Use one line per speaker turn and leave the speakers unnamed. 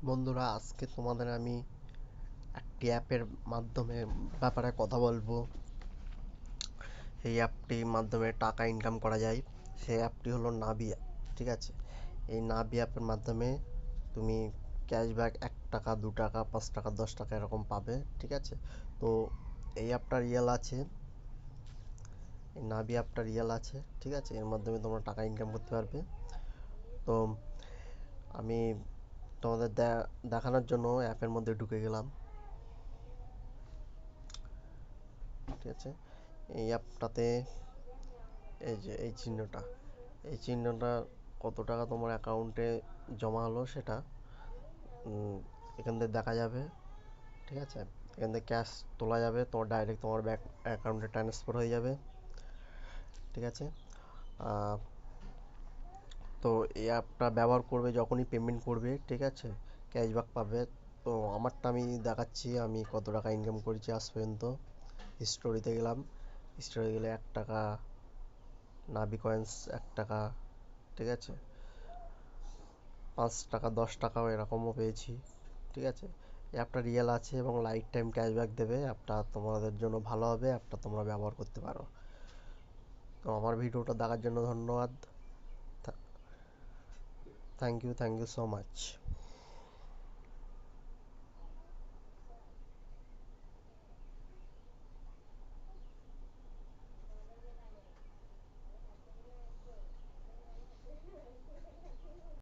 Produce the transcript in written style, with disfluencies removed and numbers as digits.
বন্ধুরা, আজকে তোমাদের আমি একটি অ্যাপের মাধ্যমে ব্যাপারে কথা বলবো। এই অ্যাপটির মাধ্যমে টাকা ইনকাম করা যায়। সেই অ্যাপটি হলো নাভি অ্যাপ। ঠিক আছে, এই নাভি অ্যাপের মাধ্যমে তুমি ক্যাশব্যাক 1 টাকা, 2 টাকা, 5 টাকা, 10 টাকা এরকম পাবে। ঠিক আছে, তো এই অ্যাপটা রিয়েল আছে। এই নাভি অ্যাপটা রিয়েল আছে। ঠিক আছে, এর মাধ্যমে তোমরা টাকা ইনকাম করতে পারবে। তো আমি তোমাদের দেখানোর জন্য অ্যাপের মধ্যে ঢুকে গেলাম। ঠিক আছে, এই অ্যাপটাতে এই যে এই চিহ্নটা কত টাকা তোমার অ্যাকাউন্টে জমা হলো সেটা এখান থেকে দেখা যাবে। ঠিক আছে, এখান থেকে ক্যাশ তোলা যাবে, তোমার ডাইরেক্ট তোমার ব্যাংক অ্যাকাউন্টে ট্রান্সফার হয়ে যাবে। ঠিক আছে, আহ, তো এই অ্যাপটা ব্যবহার করবে যখনই পেমেন্ট করবে, ঠিক আছে, ক্যাশব্যাক পাবে। তো আমারটা আমি দেখাচ্ছি আমি কত টাকা ইনকাম করেছি আজ পর্যন্ত। স্টোরিতে গেলাম, স্টোরি গেলে 1 টাকা, নাভি কয়েন্স 1 টাকা। ঠিক আছে, 5 টাকা, 10 টাকাও এরকমও পেয়েছি। ঠিক আছে, অ্যাপটা রিয়েল আছে এবং লাইফ টাইম ক্যাশব্যাক দেবে। অ্যাপটা তোমাদের জন্য ভালো হবে, অ্যাপটা তোমরা ব্যবহার করতে পারো। তো আমার ভিডিওটা দেখার জন্য ধন্যবাদ। Thank you so much.